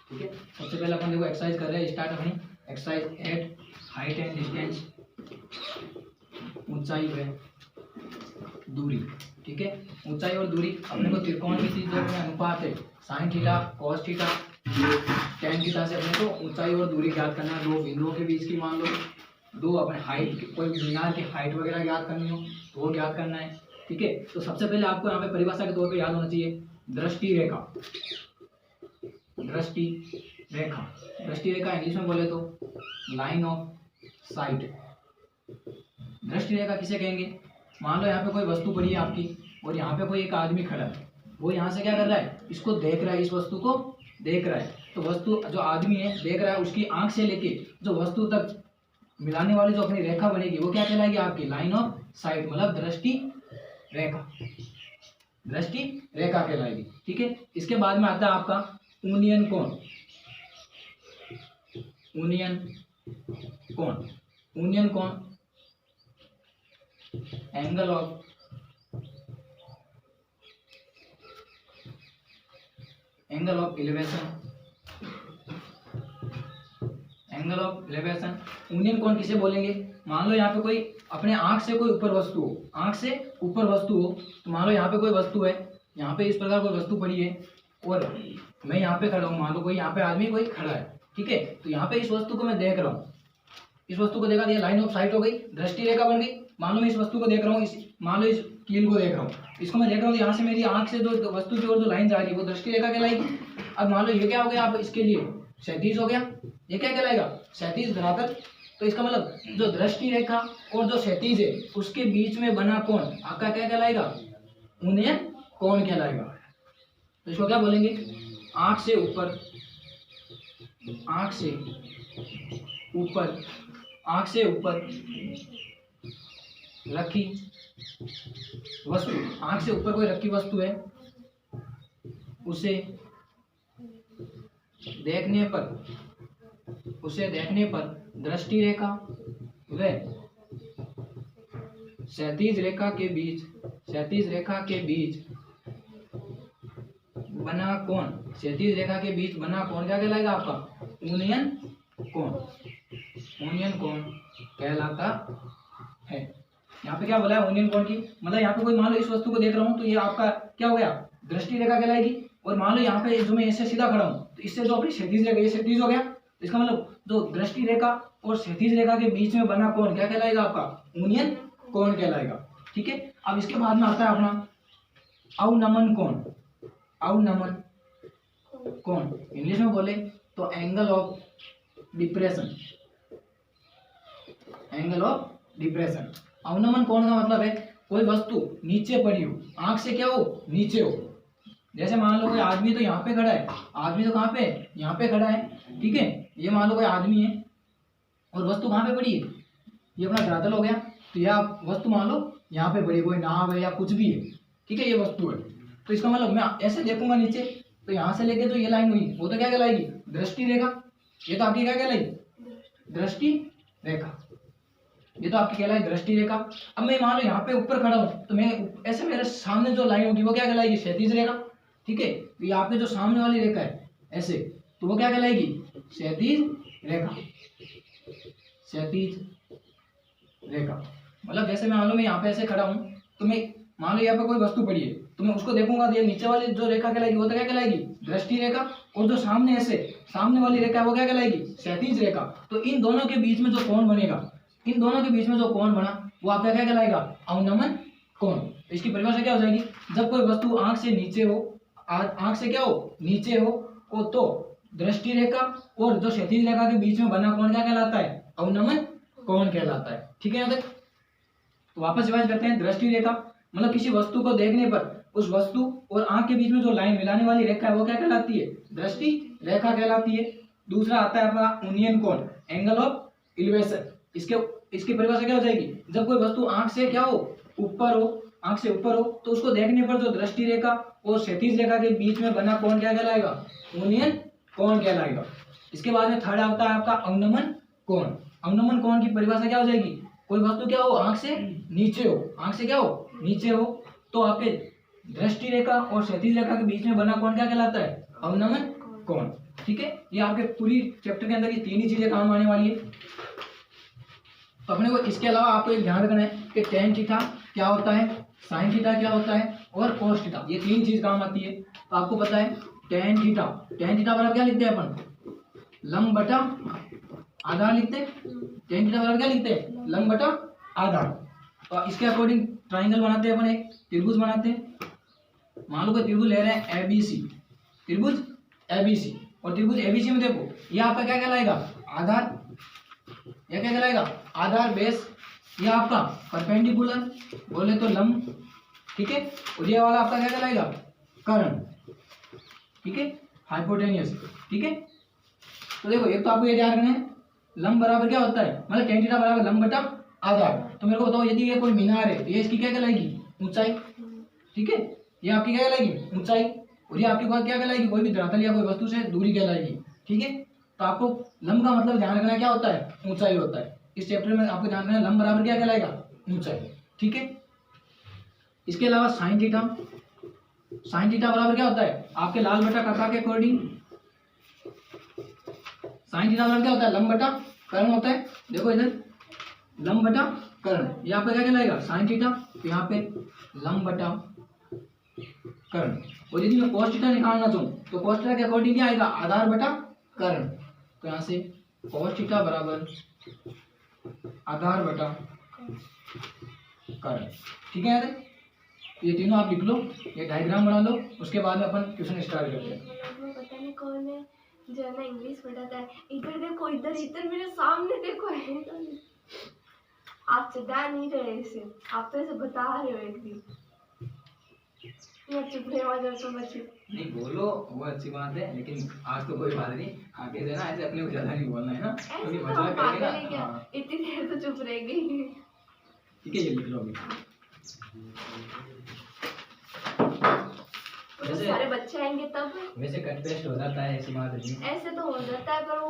ठीक है, सबसे पहले अपन देखो एक्सरसाइज कर रहे हैं, स्टार्ट अपनी exercise at height and distance, ऊंचाई व दूरी। ठीक है, ऊंचाई और दूरी अपने को त्रिकोण की चीज जो अनुपात है sine theta cos theta tan theta से अपने को ऊंचाई और दूरी ज्ञात करना है। दो बिंदुओं के बीच की मान लो, दो अपने हाइट, कोई मीनार की हाइट वगैरह ज्ञात करनी हो तो वो ज्ञात करना है। ठीक है, तो सबसे पहले आपको यहाँ पे परिभाषा के तौर पे याद होना चाहिए दृष्टि रेखा। दृष्टि रेखा, दृष्टि रेखा इंग्लिश में बोले तो लाइन ऑफ साइट। दृष्टि रेखा किसे कहेंगे? मान लो यहाँ पे कोई वस्तु पड़ी है आपकी और यहाँ पे कोई एक आदमी खड़ा है, वो यहाँ से क्या कर रहा है, इसको देख रहा है, इस वस्तु को देख रहा है। तो वस्तु जो आदमी है देख रहा है, उसकी आंख से लेके जो वस्तु तक मिलाने वाली जो अपनी रेखा बनेगी वो क्या कहलाएगी? आपकी लाइन ऑफ साइट, मतलब दृष्टि रेखा। दृष्टि रेखा कहलाएगी। ठीक है, इसके बाद में आता है आपका यूनियन कोण। यूनियन कोण, यूनियन कोण angle of elevation, angle of elevation. Union कोण किसे बोलेंगे? मान लो यहाँ पे कोई अपने आंख से कोई ऊपर वस्तु हो, आंख से ऊपर वस्तु हो, तो मान लो यहाँ पे कोई वस्तु है, यहाँ पे इस प्रकार कोई वस्तु पड़ी है और मैं यहाँ पे खड़ा हूँ, मान लो कोई यहाँ पे आदमी कोई खड़ा है। ठीक है, तो यहाँ पे इस वस्तु को मैं देख रहा हूँ, इस वस्तु को देखा, ये लाइन ऑफ साइट हो गई, दृष्टि रेखा बन गई। मान लो मैं इस वस्तु को देख रहा हूँ, मान लो इस कील को देख रहा हूँ, इसको मैं देख रहा हूँ, यहाँ से मेरी आंख से जो वस्तु की ओर जो लाइन जा रही है वो दृष्टि रेखा कहलाएगी। अब मान लो ये क्या हो गया, आप इसके लिए क्षैतिज हो गया, ये क्या कहलाएगा? क्षैतिज धरातल। तो इसका मतलब जो दृष्टि रेखा और जो क्षैतिज है उसके बीच में बना कोण आपका क्या कहलाएगा? यूनियन कोण कहलाएगा। तो इसको क्या बोलेंगे? आंख से ऊपर, आंख से ऊपर, आंख से ऊपर रखी वस्तु, आंख से ऊपर कोई रखी वस्तु है, उसे देखने पर, उसे देखने पर दृष्टि रेखा व क्षैतिज रेखा के बीच, क्षैतिज रेखा के बीच बना कोण, क्षैतिज रेखा के बीच बना कोण क्या कहलाएगा? आपका यूनियन कोण, यूनियन कोण कहलाता है। यहाँ पे क्या बोला है? यूनियन कोण की मतलब यहाँ पे कोई मान लो इस वस्तु को देख रहा हूँ तो ये आपका क्या हो गया? दृष्टि रेखा कहलाएगी। और मान लो यहाँ पे जो मैं ऐसे सीधा खड़ा हूँ तो इससे जो अपनी क्षैतिज रेखा, ये क्षैतिज हो गया, तो इसका मतलब जो दृष्टि रेखा और क्षैतिज रेखा के बीच में बना कोण क्या कहलाएगा? आपका यूनियन कोण कहलाएगा। ठीक है, अब इसके बाद में आता है अपना अवनमन कोण। अवनमन कोण इंग्लिश में बोले तो angle of depression, angle of depression. अवनमन कोण का मतलब है कोई वस्तु नीचे पड़ी हो, आंख से क्या हो? नीचे हो। जैसे मान लो कोई आदमी तो यहाँ पे खड़ा है, आदमी तो कहाँ पे? यहाँ पे खड़ा है। ठीक है, ये मान लो कोई आदमी है और वस्तु कहाँ पे पड़ी है? ये अपना धरातल हो गया। तो यह वस्तु मान लो यहाँ पे पड़ी, कोई नाव है या कुछ भी है। ठीक है, ये वस्तु है, तो इसका मतलब मैं ऐसे देखूंगा नीचे तो यहाँ से लेके तो ये लाइन हुई, वो तो क्या कहलाएगी? दृष्टि रेखा। ये तो आपकी क्या कहलाएगी? दृष्टि रेखा। ये तो आपकी कहलाएगी दृष्टि रेखा। अब मैं मान लो यहाँ पे ऊपर खड़ा हूँ तो मैं ऐसे मेरे सामने जो लाइन होगी वो क्या कहलाएगी? क्षैतिज रेखा। ठीक है, तो ये आपके जो सामने वाली रेखा है ऐसे, तो वो क्या कहलाएगी? क्षैतिज रेखा। क्षैतिज रेखा मतलब जैसे मान लो मैं यहाँ पे ऐसे खड़ा हूँ तो मैं मान लो यहाँ पे कोई वस्तु पड़ी है तो मैं उसको देखूंगा तो ये नीचे वाली जो रेखा कहलाएगी वो तो क्या कहलाएगी? दृष्टि रेखा। और जो सामने ऐसे सामने वाली रेखा वो क्या कहलाएगी? क्षैतिज रेखा। तो इन दोनों के बीच में जो कोण बनेगा, इन दोनों के बीच में जो कोण बना वो आपका क्या कहलाएगा? अवनमन कोण। इसकी परिभाषा क्या हो जाएगी? जब कोई वस्तु आंख से नीचे हो, आंख से क्या हो? नीचे हो, तो दृष्टि रेखा और जो क्षैतिज रेखा के बीच में बना कोण क्या कहलाता है? अवनमन कोण कहलाता है। ठीक है, यहाँ तक तो वापस रिवाइज करते हैं। दृष्टि रेखा मतलब किसी वस्तु को देखने पर उस वस्तु और आंख के बीच में जो लाइन मिलाने वाली रेखा है वो क्या कहलाती है? दृष्टि रेखा कहलाती है। दूसरा आता है अपना यूनियन कोण, एंगल ऑफ एलिवेशन। इसकी परिभाषा क्या हो जाएगी? जब कोई वस्तु आंख से क्या हो? ऊपर हो, आंख से ऊपर हो, तो उसको देखने पर जो दृष्टि रेखा और क्षैतिज रेखा के बीच में बना कोण क्या कहलाएगा? यूनियन कोण कहलाएगा। इसके बाद में थर्ड आता है आपका अवनमन कोण। अवनमन कोण की परिभाषा क्या हो जाएगी? कोई वस्तु क्या हो? आंख से नीचे हो, आंख से क्या हो? नीचे हो, तो आपके दृष्टि रेखा और क्षैतिज रेखा के बीच में बना कोण क्या कहलाता है? अवनमन कोण। ठीक है, ये आपके पूरी चैप्टर के अंदर ये तीन ही चीजें काम आने वाली है। तो अपने को इसके अलावा आपको एक ध्यान रखना है कि टेन थीटा क्या होता है, साइन थीटा क्या होता है और कोस थीटा, ये तीन चीज काम आती है। तो आपको पता है टेन थीटा बराबर क्या लिखते हैं अपन, लंब बटा आधार लिखते हैं। टेन थीटा बराबर क्या लिखते हैं, लंब बटा आधार। तो इसके अकॉर्डिंग ट्राइंगल बनाते हैं अपन, एक त्रिभुज बनाते हैं। मान लो कोई त्रिभुज ले रहे हैं एबीसी, त्रिभुज एबीसी, और त्रिभुज एबीसी में देखो ये आपका क्या कहलाएगा, आधार, यह क्या कहलाएगा, आधार बेस, ये आपका परपेंडिकुलर बोले तो लंब, ठीक है, और ये वाला आपका क्या कहलाएगा, कर्ण, ठीक है, हाइपोटेनियस, ठीक है। तो देखो एक तो आपको ये ध्यान रखना है लंब बराबर क्या होता है, मतलब टेन थीटा बराबर लंब बटा आधार। तो मेरे को बताओ यदि ये कोई मीनार है तो ये इसकी क्या कहलाएगी, ऊंचाई, ठीक है, ये आपकी क्या कहलाएगी, ऊंचाई, और ये आपके पास क्या कहलाएगी, कोई भी धरातल या कोई वस्तु से दूरी कहलाएगी, ठीक है। तो आपको लंब का मतलब ध्यान रखना क्या होता है, ऊंचाई होता है। इस चैप्टर में आपको ध्यान रखना है लंब बराबर क्या कहलाएगा, ऊंचाई, ठीक है। इसके अलावा साइन थीटा बराबर क्या होता है, आपके लाल बटा काका के अकॉर्डिंग साइन थीटा बराबर क्या होता है, लंब बटा कर्ण होता है। देखो इधर लंब बटा कर्ण, ये आपका क्या कहलाएगा, साइन थीटा, तो यहाँ पे लंब बटा कर्ण। और यदि मैं cos थीटा निकालना चाहूँ तो cos थीटा के अकॉर्डिंग क्या आएगा, आधार बटा कर्ण। तो यहाँ से cos थीटा बराबर आधार बटा कर्ण, ठीक है यार। ये तीनों आप लिख लो, ये डायग्राम बना लो, उसके बाद में अपन क्वेश्चन स्टार्ट करते हैं। पता नहीं कौन है जो है ना इंग्लिश पढ़ाता है, इधर देखो, इधर मेरे सामने देखो है। आप चिढ़ा नहीं रहे इसे, आप तो इसे बता रहे हो एक दिन। मैं चुप रहे वाला तो मैं चुप नहीं बोलो, वो अच्छी बात है, लेकिन आज तो कोई बात नहीं, आगे से ना ऐसे अपने को ज्यादा नहीं बोलना है ना, ऐसे क्योंकि तो मजाक हम करेंगे पागल है ना। क्या, हाँ, इतनी देर तो चुप रह गई। ठीक है, ये लिख लो अभी। तो सारे बच्चे आएंगे तब, वैसे कट पेस्ट हो जाता है, ऐसी बात नहीं। ऐसे तो हो जाता है पर वो